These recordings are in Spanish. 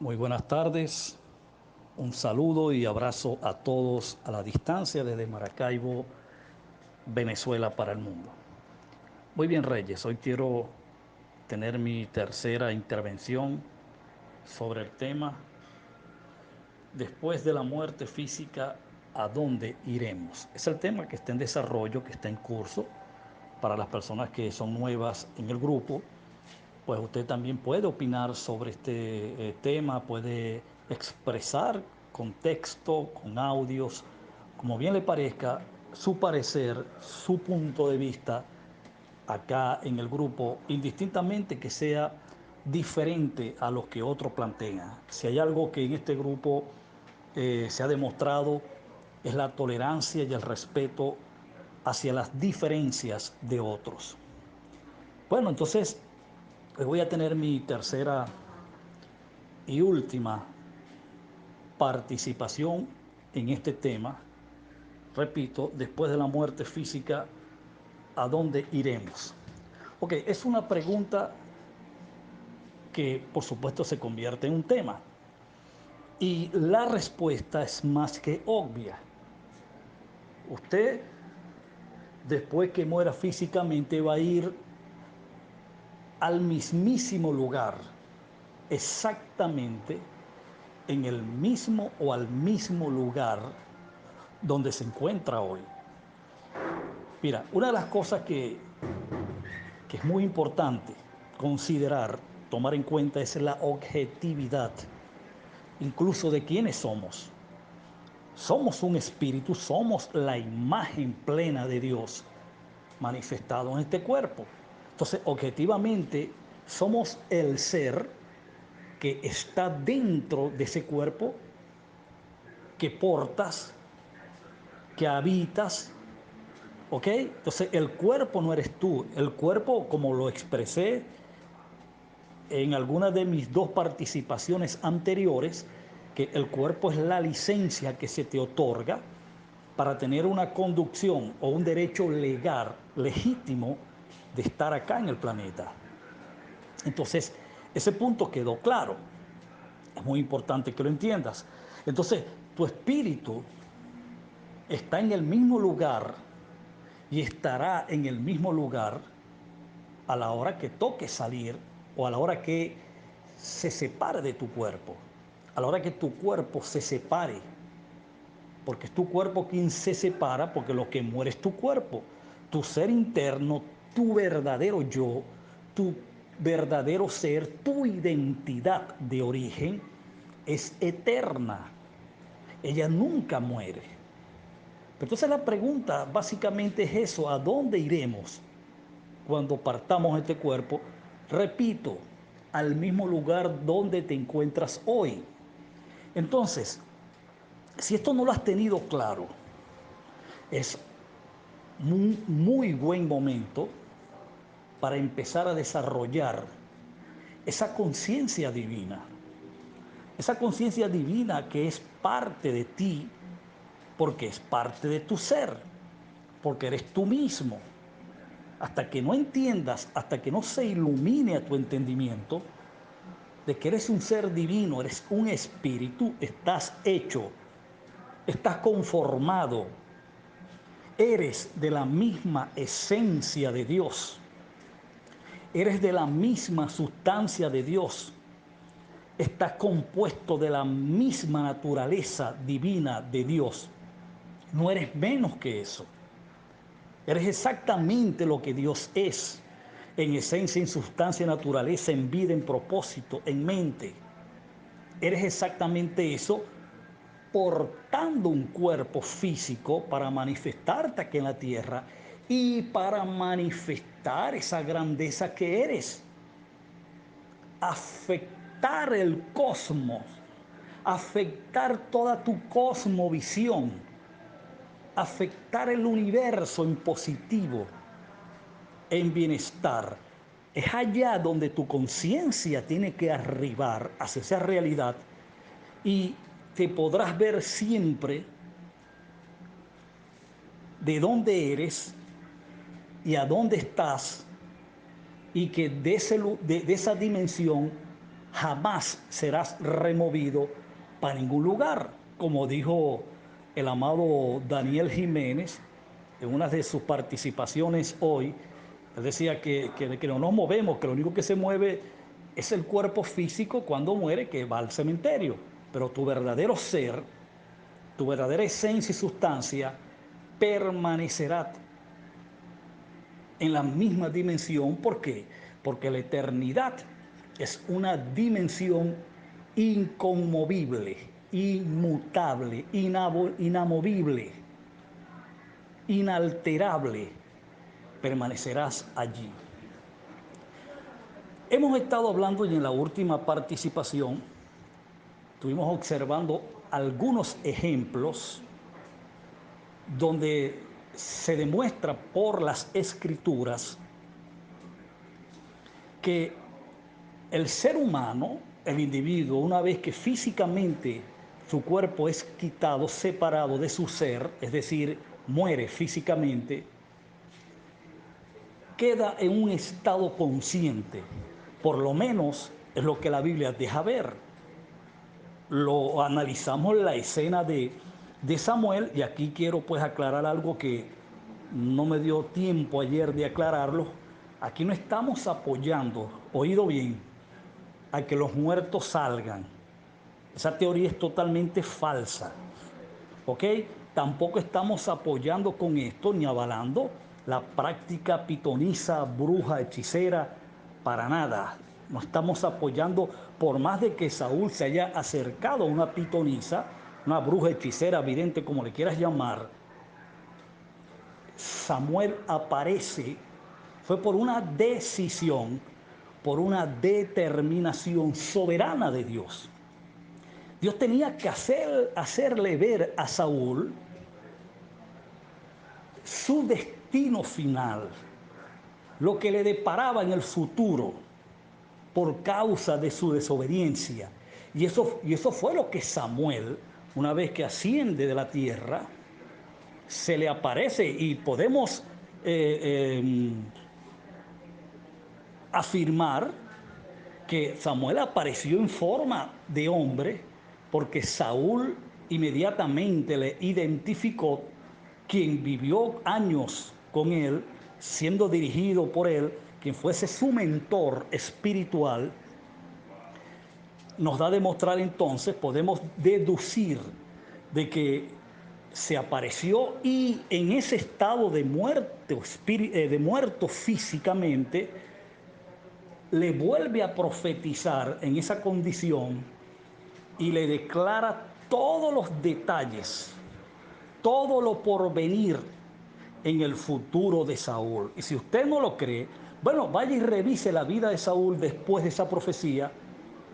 Muy buenas tardes, un saludo y abrazo a todos a la distancia desde Maracaibo, Venezuela para el mundo. Muy bien, Reyes, hoy quiero tener mi tercera intervención sobre el tema después de la muerte física, ¿a dónde iremos? Es el tema que está en desarrollo, que está en curso. Para las personas que son nuevas en el grupo, pues usted también puede opinar sobre este tema, puede expresar con texto, con audios, como bien le parezca, su parecer, su punto de vista acá en el grupo, indistintamente que sea diferente a lo que otro plantea. Si hay algo que en este grupo se ha demostrado es la tolerancia y el respeto hacia las diferencias de otros. Bueno, entonces voy a tener mi tercera y última participación en este tema. Repito, después de la muerte física, ¿a dónde iremos? Ok, es una pregunta que por supuesto se convierte en un tema. Y la respuesta es más que obvia. Usted, después que muera físicamente, va a ir al mismísimo lugar, exactamente en el mismo o al mismo lugar donde se encuentra hoy. Mira, una de las cosas que es muy importante considerar, tomar en cuenta, es la objetividad, incluso de quiénes somos. Somos un espíritu, somos la imagen plena de Dios manifestado en este cuerpo. Entonces, objetivamente, somos el ser que está dentro de ese cuerpo, que portas, que habitas. ¿Ok? Entonces, el cuerpo no eres tú. El cuerpo, como lo expresé en algunas de mis dos participaciones anteriores, que el cuerpo es la licencia que se te otorga para tener una conducción o un derecho legal, legítimo, de estar acá en el planeta. Entonces, ese punto quedó claro. Es muy importante que lo entiendas. Entonces, tu espíritu está en el mismo lugar y estará en el mismo lugar a la hora que toque salir o a la hora que se separe de tu cuerpo, a la hora que tu cuerpo se separe, porque es tu cuerpo quien se separa, porque lo que muere es tu cuerpo, tu ser interno, tu verdadero yo, tu verdadero ser, tu identidad de origen es eterna, ella nunca muere. Pero entonces la pregunta básicamente es eso: ¿a dónde iremos cuando partamos de este cuerpo? Repito, al mismo lugar donde te encuentras hoy. Entonces, si esto no lo has tenido claro, es muy buen momento para empezar a desarrollar esa conciencia divina que es parte de ti, porque es parte de tu ser, porque eres tú mismo. Hasta que no entiendas, hasta que no se ilumine a tu entendimiento de que eres un ser divino, eres un espíritu, estás hecho, estás conformado, eres de la misma esencia de Dios, eres de la misma sustancia de Dios, estás compuesto de la misma naturaleza divina de Dios. No eres menos que eso. Eres exactamente lo que Dios es, en esencia, en sustancia, en naturaleza, en vida, en propósito, en mente. Eres exactamente eso, portando un cuerpo físico para manifestarte aquí en la tierra y para manifestar esa grandeza que eres. Afectar el cosmos, afectar toda tu cosmovisión, afectar el universo en positivo, en bienestar. Es allá donde tu conciencia tiene que arribar hacia esa realidad, y te podrás ver siempre de dónde eres y a dónde estás, y que de esa dimensión jamás serás removido para ningún lugar. Como dijo el amado Daniel Jiménez en una de sus participaciones hoy, él decía que no nos movemos, que lo único que se mueve es el cuerpo físico cuando muere, que va al cementerio. Pero tu verdadero ser, tu verdadera esencia y sustancia permanecerá en la misma dimensión. ¿Por qué? Porque la eternidad es una dimensión inconmovible, inmutable, inamovible, inalterable. Permanecerás allí. Hemos estado hablando y en la última participación estuvimos observando algunos ejemplos donde se demuestra por las escrituras que el ser humano, el individuo, una vez que físicamente su cuerpo es quitado, separado de su ser, es decir, muere físicamente, queda en un estado consciente. Por lo menos es lo que la Biblia deja ver. Lo analizamos la escena de Samuel, y aquí quiero pues aclarar algo que no me dio tiempo ayer de aclararlo. Aquí no estamos apoyando, oído bien, a que los muertos salgan. Esa teoría es totalmente falsa, ¿ok? Tampoco estamos apoyando con esto ni avalando la práctica pitonisa, bruja, hechicera, para nada. No estamos apoyando, por más de que Saúl se haya acercado a una pitonisa, una bruja, hechicera, vidente, como le quieras llamar. Samuel aparece, fue por una decisión, por una determinación soberana de Dios. Dios tenía que hacerle ver a Saúl su destino final, lo que le deparaba en el futuro por causa de su desobediencia. Y eso fue lo que Samuel, una vez que asciende de la tierra, se le aparece, y podemos afirmar que Samuel apareció en forma de hombre porque Saúl inmediatamente le identificó, quien vivió años con él, siendo dirigido por él, quien fuese su mentor espiritual. Nos da a demostrar entonces, podemos deducir de que se apareció, y en ese estado de muerto físicamente, le vuelve a profetizar en esa condición y le declara todos los detalles, todo lo porvenir en el futuro de Saúl. Y si usted no lo cree, bueno, vaya y revise la vida de Saúl después de esa profecía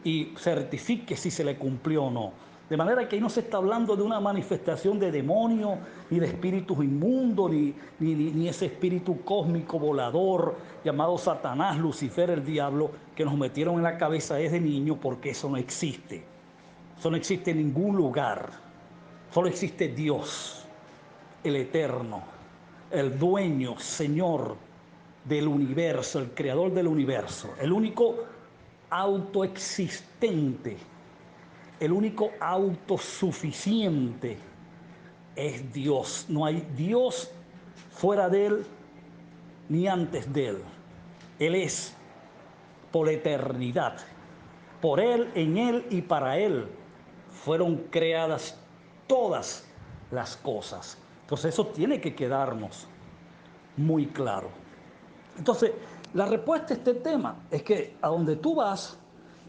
y certifique si se le cumplió o no. De manera que ahí no se está hablando de una manifestación de demonio, ni de espíritus inmundos, ni ese espíritu cósmico volador llamado Satanás, Lucifer, el diablo, que nos metieron en la cabeza desde niño, porque eso no existe. Eso no existe en ningún lugar. Solo existe Dios, el eterno, el dueño, Señor del universo, el creador del universo, el único autoexistente, el único autosuficiente es Dios. No hay Dios fuera de Él ni antes de Él. Él es por la eternidad. Por Él, en Él y para Él fueron creadas todas las cosas. Entonces eso tiene que quedarnos muy claro. Entonces, la respuesta a este tema es que a donde tú vas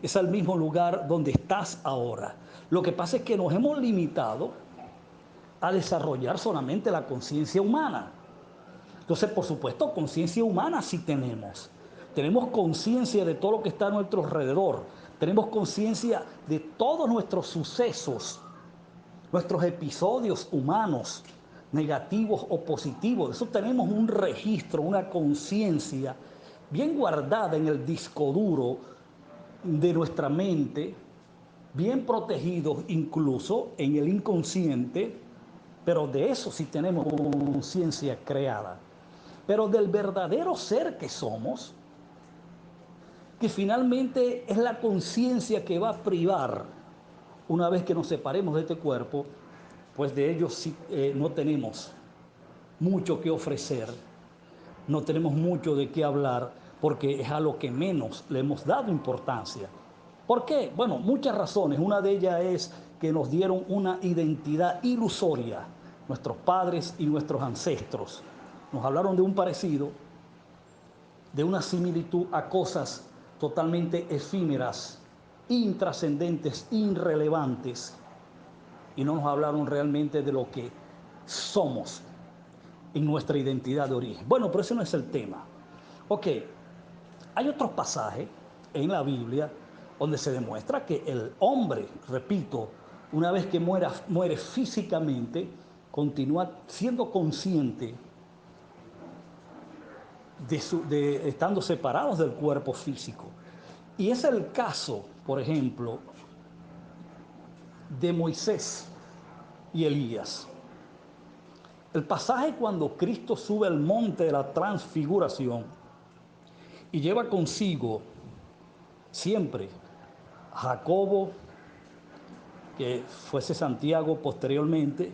es al mismo lugar donde estás ahora. Lo que pasa es que nos hemos limitado a desarrollar solamente la conciencia humana. Entonces, por supuesto, conciencia humana sí tenemos. Tenemos conciencia de todo lo que está a nuestro alrededor. Tenemos conciencia de todos nuestros sucesos, nuestros episodios humanos, negativos o positivos. De eso tenemos un registro, una conciencia bien guardada en el disco duro de nuestra mente, bien protegidos incluso en el inconsciente, pero de eso sí tenemos conciencia creada. Pero del verdadero ser que somos, que finalmente es la conciencia que va a privar, una vez que nos separemos de este cuerpo, pues de ellos sí, no tenemos mucho que ofrecer, no tenemos mucho de qué hablar, porque es a lo que menos le hemos dado importancia. ¿Por qué? Bueno, muchas razones. Una de ellas es que nos dieron una identidad ilusoria, nuestros padres y nuestros ancestros. Nos hablaron de un parecido, de una similitud a cosas totalmente efímeras, intrascendentes, irrelevantes, y no nos hablaron realmente de lo que somos en nuestra identidad de origen. Bueno, pero ese no es el tema. Ok, hay otros pasajes en la Biblia donde se demuestra que el hombre, repito, una vez que muere físicamente, continúa siendo consciente de estando separados del cuerpo físico. Y es el caso, por ejemplo, de Moisés y Elías. El pasaje cuando Cristo sube al monte de la transfiguración y lleva consigo siempre a Jacobo, que fuese Santiago posteriormente,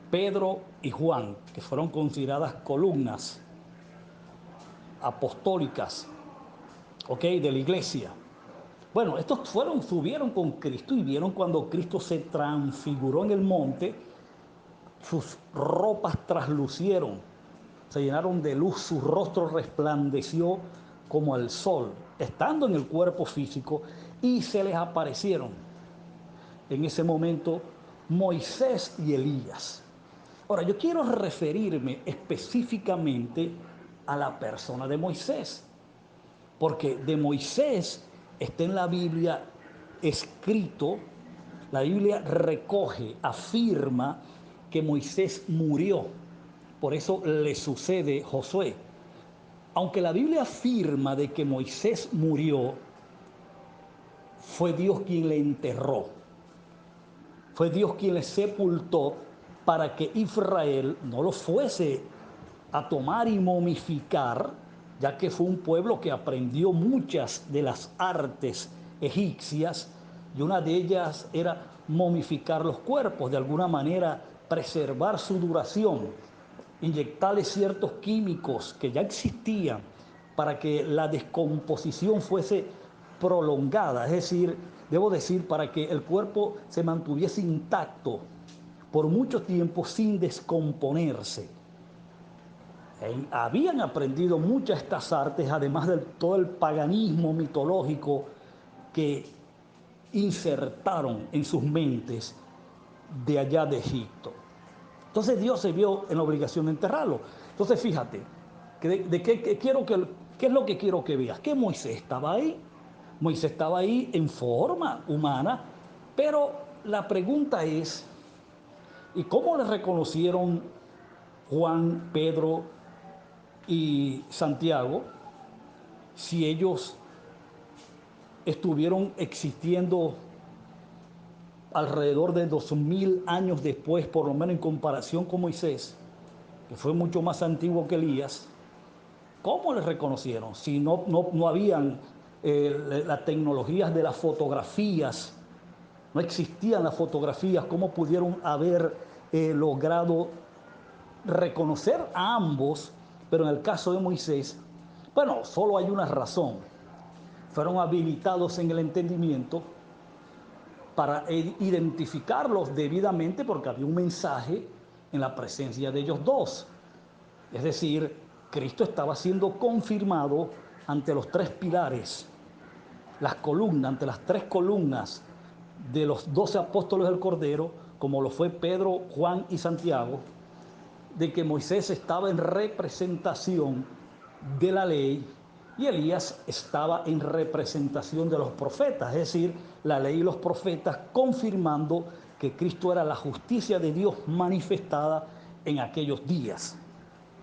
Pedro y Juan, que fueron consideradas columnas apostólicas, ¿ok?, de la iglesia. Bueno, estos subieron con Cristo y vieron cuando Cristo se transfiguró en el monte, sus ropas traslucieron, se llenaron de luz, su rostro resplandeció como el sol, estando en el cuerpo físico, y se les aparecieron en ese momento Moisés y Elías. Ahora, yo quiero referirme específicamente a la persona de Moisés, porque de Moisés está en la Biblia escrito, la Biblia recoge, afirma que Moisés murió. Por eso le sucede Josué. Aunque la Biblia afirma de que Moisés murió, fue Dios quien le enterró. Fue Dios quien le sepultó para que Israel no lo fuese a tomar y momificar, ya que fue un pueblo que aprendió muchas de las artes egipcias, y una de ellas era momificar los cuerpos, de alguna manera preservar su duración, inyectarle ciertos químicos que ya existían para que la descomposición fuese prolongada, es decir, debo decir, para que el cuerpo se mantuviese intacto por mucho tiempo sin descomponerse. Habían aprendido muchas de estas artes, además de todo el paganismo mitológico que insertaron en sus mentes de allá de Egipto. Entonces Dios se vio en la obligación de enterrarlo. Entonces fíjate, ¿qué es lo que quiero que veas? Que Moisés estaba ahí. Moisés estaba ahí en forma humana, pero la pregunta es, ¿y cómo le reconocieron Juan, Pedro y Santiago si ellos estuvieron existiendo alrededor de 2000 años después, por lo menos en comparación con Moisés, que fue mucho más antiguo que Elías? ¿Cómo les reconocieron? Si no habían las tecnologías de las fotografías, no existían las fotografías, ¿cómo pudieron haber logrado reconocer a ambos? Pero en el caso de Moisés, bueno, solo hay una razón. Fueron habilitados en el entendimiento para identificarlos debidamente porque había un mensaje en la presencia de ellos dos. Es decir, Cristo estaba siendo confirmado ante los tres pilares, las columnas, ante las tres columnas de los 12 apóstoles del Cordero, como lo fue Pedro, Juan y Santiago, de que Moisés estaba en representación de la ley y Elías estaba en representación de los profetas, es decir, la ley y los profetas confirmando que Cristo era la justicia de Dios manifestada en aquellos días,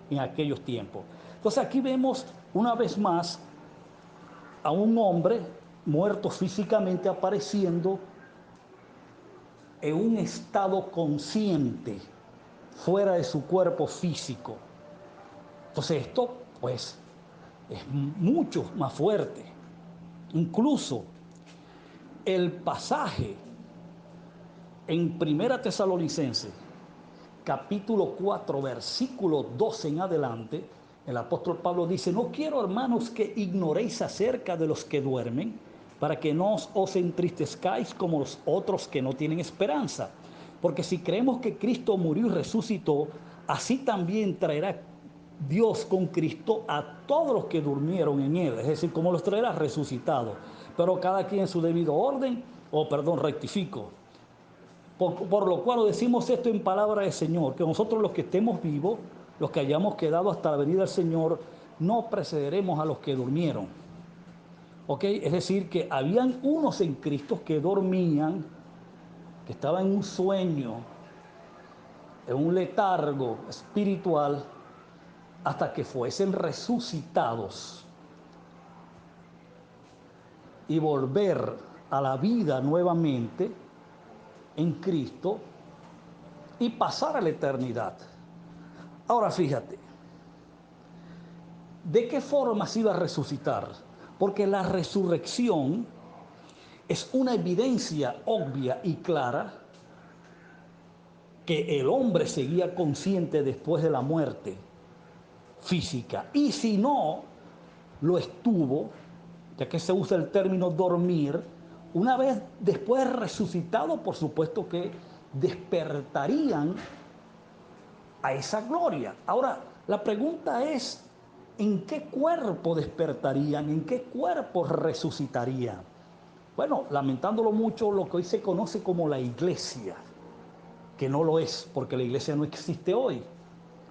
en aquellos tiempos. Entonces aquí vemos una vez más a un hombre muerto físicamente apareciendo en un estado consciente fuera de su cuerpo físico. Entonces esto pues es mucho más fuerte. Incluso el pasaje en Primera Tesalonicenses, capítulo 4, versículo 12 en adelante, el apóstol Pablo dice: no quiero, hermanos, que ignoréis acerca de los que duermen, para que no os entristezcáis como los otros que no tienen esperanza. Porque si creemos que Cristo murió y resucitó, así también traerá Dios con Cristo a todos los que durmieron en Él. Es decir, como los traerá resucitados. Pero cada quien en su debido orden, rectifico. Por lo cual decimos esto en palabra del Señor, que nosotros los que estemos vivos, los que hayamos quedado hasta la venida del Señor, no precederemos a los que durmieron. ¿Ok? Es decir, que habían unos en Cristo que dormían, que estaban en un sueño, en un letargo espiritual, hasta que fuesen resucitados y volver a la vida nuevamente en Cristo y pasar a la eternidad. Ahora fíjate, ¿de qué forma se iba a resucitar? Porque la resurrección es una evidencia obvia y clara que el hombre seguía consciente después de la muerte física. Y si no lo estuvo, ya que se usa el término dormir, una vez después resucitado, por supuesto que despertarían a esa gloria. Ahora, la pregunta es, ¿en qué cuerpo despertarían? ¿En qué cuerpo resucitarían? Bueno, lamentándolo mucho, lo que hoy se conoce como la iglesia, que no lo es, porque la iglesia no existe hoy.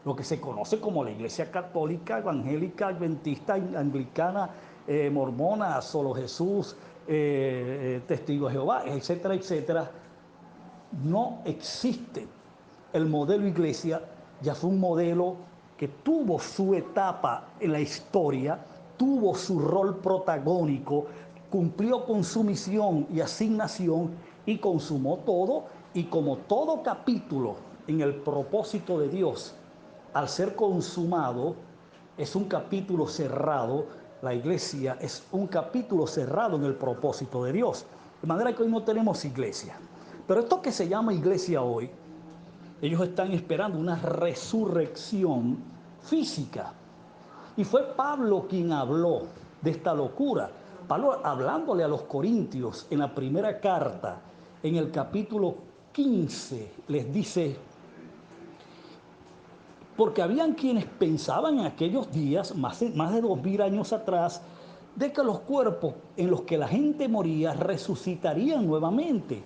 Lo que se conoce como la iglesia católica, evangélica, adventista, anglicana, mormona, solo Jesús, testigo de Jehová, etcétera, etcétera, no existe. El modelo iglesia ya fue un modelo que tuvo su etapa en la historia, tuvo su rol protagónico, cumplió con su misión y asignación y consumó todo. Y como todo capítulo en el propósito de Dios, al ser consumado, es un capítulo cerrado. La iglesia es un capítulo cerrado en el propósito de Dios. De manera que hoy no tenemos iglesia. Pero esto que se llama iglesia hoy, ellos están esperando una resurrección física. Y fue Pablo quien habló de esta locura. Pablo, hablándole a los corintios en la primera carta, en el capítulo 15, les dice: porque habían quienes pensaban en aquellos días, más de 2000 años atrás, de que los cuerpos en los que la gente moría resucitarían nuevamente.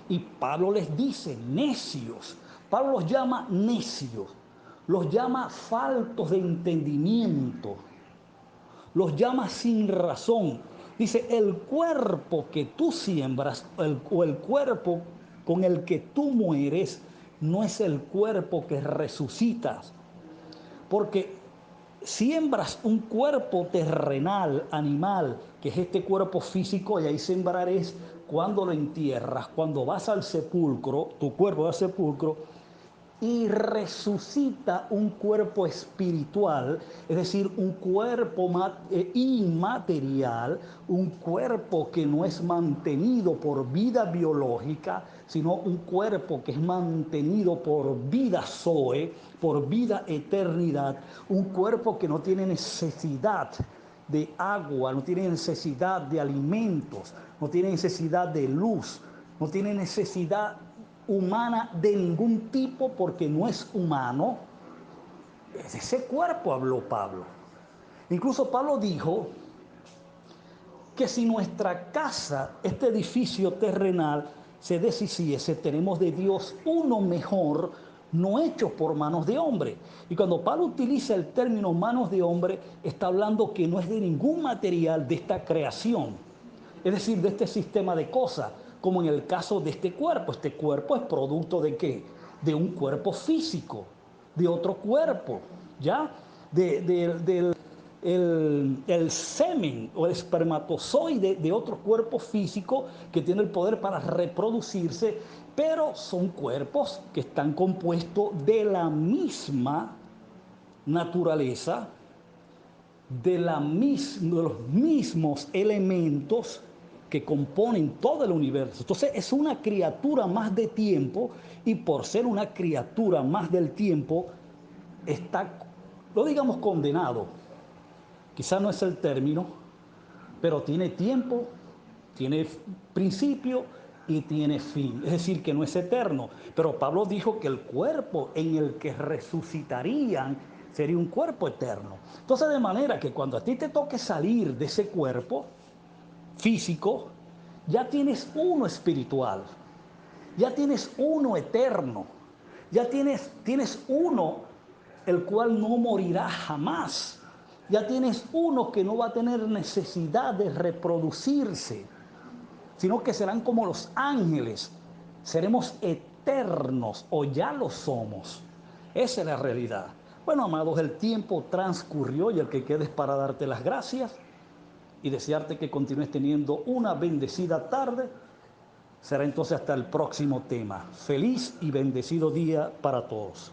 Y Pablo les dice: necios. Pablo los llama necios, los llama faltos de entendimiento, los llama sin razón. Dice: el cuerpo que tú siembras o el cuerpo con el que tú mueres no es el cuerpo que resucitas. Porque siembras un cuerpo terrenal, animal, que es este cuerpo físico, y ahí sembrar es cuando lo entierras, cuando vas al sepulcro, tu cuerpo va al sepulcro, y resucita un cuerpo espiritual, es decir, un cuerpo inmaterial, un cuerpo que no es mantenido por vida biológica, sino un cuerpo que es mantenido por vida zoe, por vida eternidad, un cuerpo que no tiene necesidad de agua, no tiene necesidad de alimentos, no tiene necesidad de luz, no tiene necesidad humana de ningún tipo, porque no es humano. De ese cuerpo habló Pablo. Incluso Pablo dijo que si nuestra casa, este edificio terrenal, se deshiciese, tenemos de Dios uno mejor, no hecho por manos de hombre. Y cuando Pablo utiliza el término manos de hombre, está hablando que no es de ningún material de esta creación, es decir, de este sistema de cosas, como en el caso de este cuerpo. Este cuerpo es producto ¿de qué? De un cuerpo físico, de otro cuerpo, ¿ya? Del el semen o el espermatozoide de otro cuerpo físico que tiene el poder para reproducirse, pero son cuerpos que están compuestos de la misma naturaleza, de los mismos elementos que componen todo el universo. Entonces es una criatura más de tiempo y por ser una criatura más del tiempo está, no digamos condenado, quizá no es el término, pero tiene tiempo, tiene principio y tiene fin. Es decir, que no es eterno. Pero Pablo dijo que el cuerpo en el que resucitarían sería un cuerpo eterno. Entonces, de manera que cuando a ti te toque salir de ese cuerpo físico, ya tienes uno espiritual, ya tienes uno eterno, ya tienes uno el cual no morirá jamás. Ya tienes uno que no va a tener necesidad de reproducirse, sino que serán como los ángeles. Seremos eternos o ya lo somos. Esa es la realidad. Bueno, amados, el tiempo transcurrió y el que quede es para darte las gracias y desearte que continúes teniendo una bendecida tarde. Será entonces hasta el próximo tema. Feliz y bendecido día para todos.